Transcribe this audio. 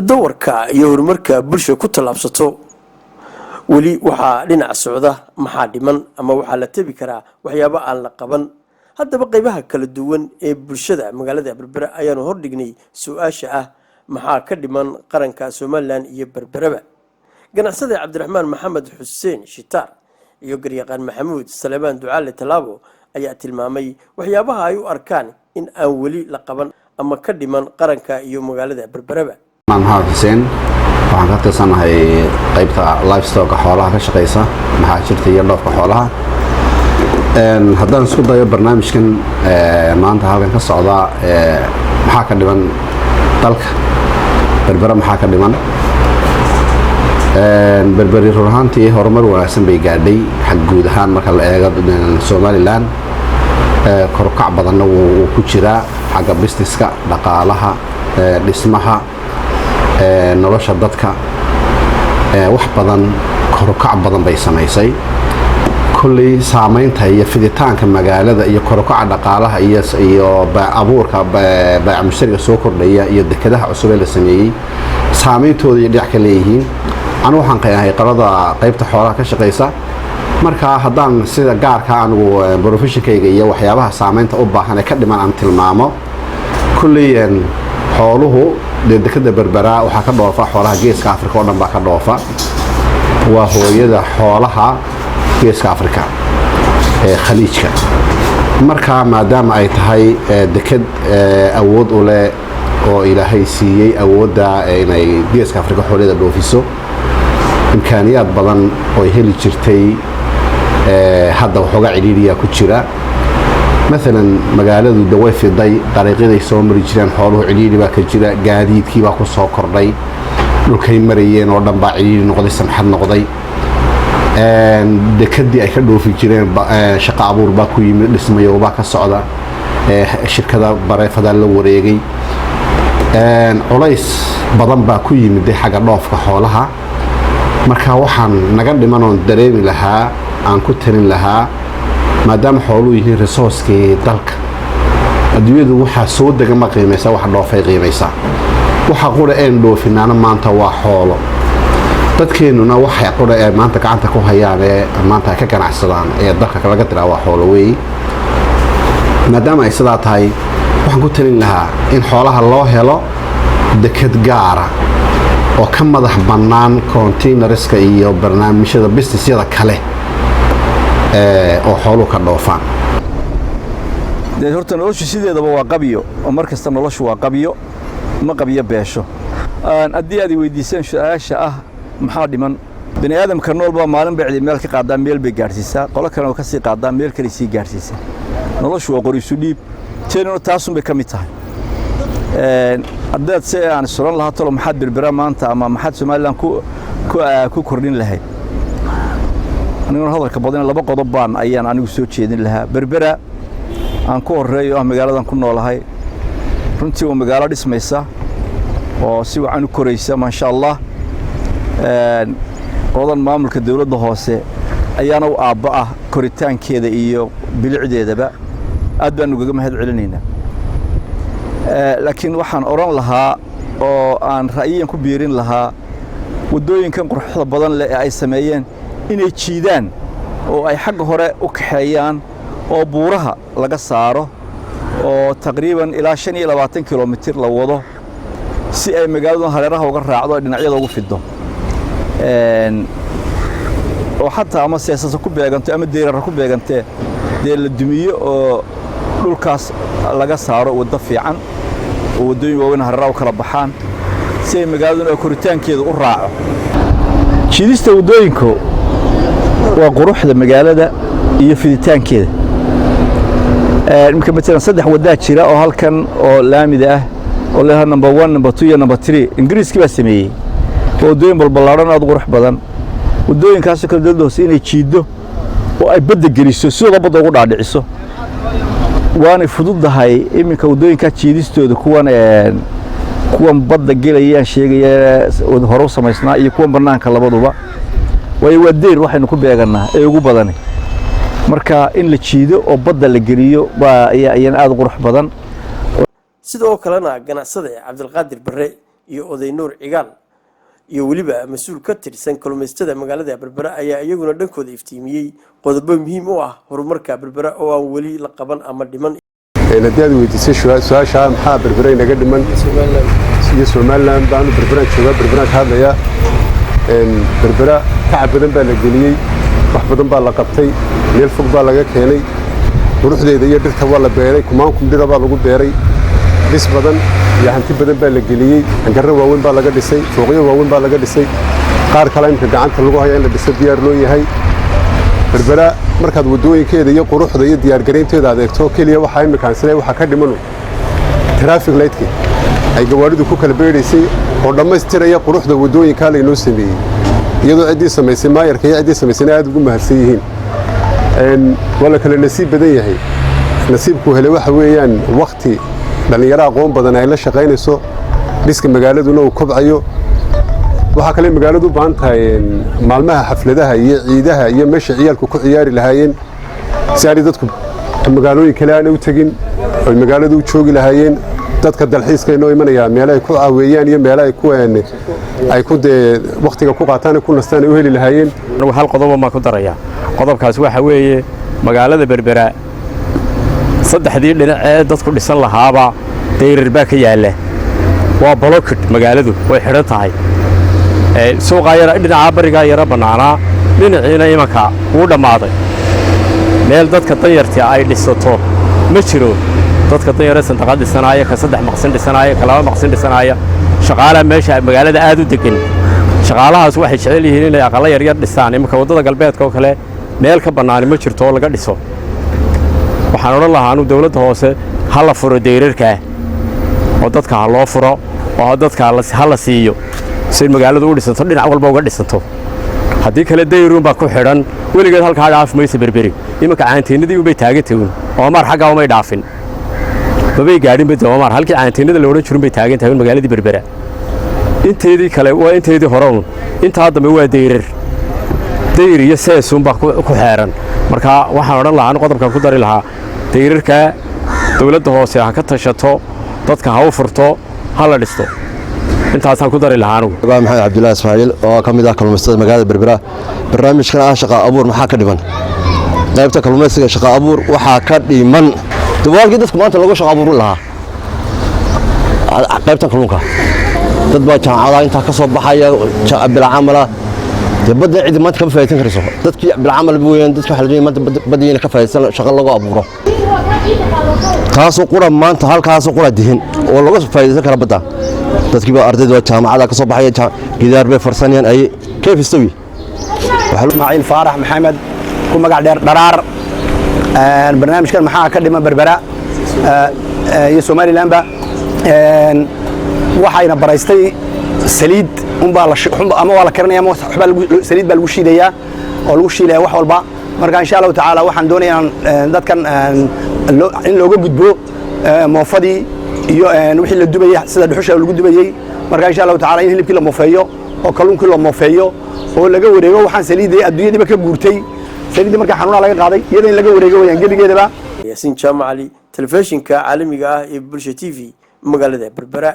lafdawarka iyo horumarka bulsho ku talaabsato wali waxaa dhinac socda maxaa dhiman ama waxaa la tabi karaa waxyaabo aan la qaban haddaba qaybaha kala duwan ee bulshada magaalada Berbera ayaanu hordhignay su'aasha ah maxaa ka dhiman qaranka Soomaaliland iyo Berberaba ganacsade Cabdiraxmaan Maxamed Xuseen Shitaar iyo garyaqaan Maxamuud Salmaan Ducaale Talaabo ayaa tilmaamay waxyaabaha ay u arkaan in aan wali la qaban ama ka dhiman qaranka iyo magaalada Berberaba maxamed xuseen waxaan ka tirsanahay qaybta livestock xoolaha ka shaqeysa maxaa jirta iyo dhoofka xoolaha haddaan isku dayo barnaamijkan maanta halkan ka socda maxaa ka dhiman dalka Berbera maxaa ka dhiman Berberi run ahaantii horumar wanaagsan bay gaadhay xag guud ahaan marka la eego Somaliland kor u kac badanna wuu ku jiraa xagga businesska dhaqaalaha dhismaha nolosha dadka wax badan kor u kac badan bay samaysay kulli saameynta iyo fiditaanka magaalada iyo kor u kaca dhaqaalaha iyo abuurka baac mushtariga soo kordhaya iyo dekedaha cusub ee la sameeyay saameyntooda iyo dhinac ka leeyihiin anu waxaan qeexay qalada qaybta xoolaha ka shaqeysa marka haddaan sida gaarka anigu professionkayga iyo waxyaabaha saameynta u baahan ee ka dhiman aan tilmaamo kulli xooluhu dekada Berbera waxaa ka dhoofa xoolaha geeska Afrika oo dhan baa ka dhoofa waa hooyada xoolaha geeska Afrika ee khaliijka marka maadaama ay tahay dekad awood u leh oo Ilaahay siiyay awoodda inay geeska Afrika xoolaha dhoofiso imkaaniyaad badan oo heli jirtay hadda waxooga ciriiriya ku jira مثلا magaaladu daway fiday dariiqaday soo mari jireen xooluhu ciriiri baa ka jira gaadiidkii baa ku soo kordhay dhulkay marayeen oo dhan baa ciriiri noqday samxad noqday dekadii ay ka dhoofi jireen shaqo abuur baa ku yimid dhismayo baa ka socda shirkada bareefada la wareegay culays badan baa ku yimid xagga dhoofka xoolaha marka waxaan naga dhiman oo dareemi lahaa aan ku talin lahaa maadaama xooluhu yihiin resource-kii dalka adduunyadu waxa soo degan ma qiimaysa wax dhoofay qiimaysa waxa qura ee dhoofinaana maanta waa xoolo dadkeenuna waxa qura ee maanta gacanta ku hayaan ee maanta ka ganacsadaan ee dalka laga diraa waa xoolo weey maadaama ay sidaa tahay waxaan ku talin lahaa in xoolaha loo helo dekad gaara oo ka madax bannaan containerska iyo barnaamijyada businessyada kale oo xoolo ka dhoofaan horta noloshu sideedaba waa qabiyo oo markasta noloshu waa qabiyo ma qabiyo beesho haddii aad weydiiseen su'aasha ah maxaa dhiman bini aadamka noolba maalin bacdi meel ka qaadaa meel bay gaarsiisaa qolo kale oo ka sii qaadaa meel kale sii gaarsiisaa noloshu waa qoriisu dhiib teeno taasun bay ka mid tahay haddaad si aan suran lahaa tolo maxaad Berbera maanta ama maxaad Somaliland ku kordhin lahayd anigu hadalka badan laba qodob baan ayaan anigu soo jeedin lahaa Berbera aan ku horeeyo magaaladan ku noolahay runtii waa magaalo dhismaysa oo si wacan u koraysa ma sha Allah qodan maamulka dawladda hoose ayaana u aabba ah koritaankeeda iyo bilicdeedaba aad baan uga mahad celinaynaa laakiin waxaan oran lahaa oo aan ra'yiyan ku biirin lahaa wadooyinkan quruxda badan leh ay sameeyeen inay jiidaan oo ay xagga hore u kaxeeyaan oo buuraha laga saaro oo taqriiban ilaa 25 kilomitir la wado si ay magaalada hareeraha uga raacdo dhinacyada ugu fido oo xataa ama siyaasad ku beeganto ama deerar ku beegantee la dumiyo oo dhulkaas laga saaro wada fiican oo wadooyin waaweyn hareeraha u kala baxaan si ay magaalada koritaankeeda u raaco jiidista wadooyinku waa quruxda magaalada iyo fiditaankeeda imka mesela saddex wada jira oo halkan oo laamida ah oo leeyahay number 1 number 2 iyo number 3 ingiriiski baa sameeyay wadooyin balbalaaran aad qurux badan wadooyinkaas kala daldoos inay jiido oo ay badda geliso sidoo badda ugu dhaadhiciso waana fududahay iminka wadooyinka jiidistooda kuwan badda gelayaan sheegaya hore u samaysnaa iyo kuwan banaanka labaduba way wadeer waxaynu ku beeganaa ee ugu badan marka in la jiido oo badda la geliyo ayaan aad qurux badan sidoo kalena ganacsade Cabdilqaadir Barre iyo oday nuur cigaal iyo weliba mas-uul ka tirsan kalluumaysatada magaalada berbera ayaa iyaguna dhankooda iftiimiyey qodobo muhiim u ah horumarka berbera oo aan weli la qaban ama dhiman. haddii aad weydiisay su-aasha maxaa berbera inaga dhiman iyo Somaliland baanu berbera joogaa berbera ka hadlaya berbera tacab badan baa la geliyey wax badan baa la qabtay meel fog baa laga keenay quruxdeeda iyo dhirta waa la beeray kumaankum dhira baa lagu beeray dhis badan iyo hanti badan baa la geliyey hangarro waaweyn baa laga dhisay suuqyo waaweyn baa laga dhisay qaar kale inta gacanta lagu hayo in la dhiso diyaar loo yahay berbera markaad wadooyinkeeda iyo quruxda iyo diyaar gareynteeda adeegto kaliya waxa imkaan sida waxa ka dhiman traffic light-ki ay gawaaridu ku kala beereysay oo dhamaystiraya quruxda wadooyinka la inoo sameeyay iyadoo cidii samaysay maayarka iyo cidii samaysay aad ugu mahadsan yihiin wala kala nasiib badan yahay nasiibku hele waxa weeyaan waqti dhalinyaro aqoon badan ay la shaqeynayso dhiska magaaladuna uu kobcayo waxa kale magaaladu u baahan tahay maalmaha xafladaha iyo ciidaha iyo meesha ciyaalku ku ciyaari lahaayeen si ay dadku magaalooyin kale aan u tagin oo magaaladu u joogi lahaayeen dadka dalxiiska inoo imanaya meel ay ku caaweeyaan iyo meel ay ku waqtiga ku qaataan ku nastaan u heli lahaayeen. hal qodob ma ku daraya qodobkaas waxa weeye magaalada berbera saddexdii dhinac ee dadku dhisan lahaaba dayrar baa ka yaala waa blocked magaaladu way xiran tahay suuqa yara dhinaca bariga yara banaana dhinaciina imanka uu dhamaaday meel dadka danyarta ay dhisato ma jiro dadka danyarta sanadka dhisanaya ka saddex maqsin dhisanaya ka laba maqsin dhisanaya shaqaalaha meesha magaalada aad u degan shaqaalahaas waxay jecel yihiin inay aqal yar yar dhistaan imanka wadada galbeedka oo kale meel ka banaan ma jirto oo laga dhiso waxaan oran lahaa anu dawladda hoose hala furo deyrarka oo dadka loo furo oo dadka hala siiyo si magaaladu u dhisanto dhinac walba uga dhisanto haddii kale dayruun baa ku xidhan weligeed halkaa dhaaf maysa berberi imanka caantiinadii ubay taagan tahay oo maar xagga umay dhaafin babay gaadhin bada oo maar halkii caantiinada la odhan jirin bay taagan tahay magaaladii berbera inteedii kale waa inteedii hore intaa dambe waa dayrar dayr iyo seesuun baa ku xeeran marka waxaan odhan lahaa qodobkan ku dari lahaa dayrarka dawladda hoose ha ka tashato dadka ha u furto ha la dhisto intaasaan ku dari lahaa anigu. maxamed cabdullaahi ismaaciil oo ka mid ah kalluumaysatada magaalada berbera barnaamijkan ah shaqo abuur maxaa ka dhiman qaybta kalluumaysiga shaqo abuur waxaa ka dhiman dawaalkii dadku maanta lagu shaqo abuurin lahaa qaybtan kalluunka dad baa jaamacadaha intaa ka soo baxaya bilcamala badda cidi maanta kama faa'iideysan karayso dadkii bilcamal weeyaan dadka waxa la leeyahay maanta badiyina ka faa'iideysan shaqo lagu abuuro taasoo qura maanta halkaasoo qura dihin oo laga faa'iideysan kara badda dadkii baa ardayda jaamacadaha ka soo baxaya gidaar bay farsanayaan ay kayf istawi Ismaaciil Faarax Maxamed ku magac dheer dharaar barnaamijkan maxaa ka dhiman berbera iyo Somaliland ba waxayna baraystay saliid ama waa la karinaya ama saliid baa lagu shiidayaa oo lagu shiilaya wax walba marka insha Allah taala waxaan doonayaa dadkan in looga gudbo moofadii iyo wixii la dubay sida dhuxusha lagu dubayay marka insha Allah taala in hilibkii la moofeeyo oo kalluunkii la moofeeyo oo laga wareego waxaan saliidii adduunyada ka guurtay saliidii marka xanuuna laga qaaday iyada in laga wareego wayaan gebigeedaba. Yaasiin Jaamac Ali telefishinka caalamiga ah ee Bulsha TV magaalada Berbera.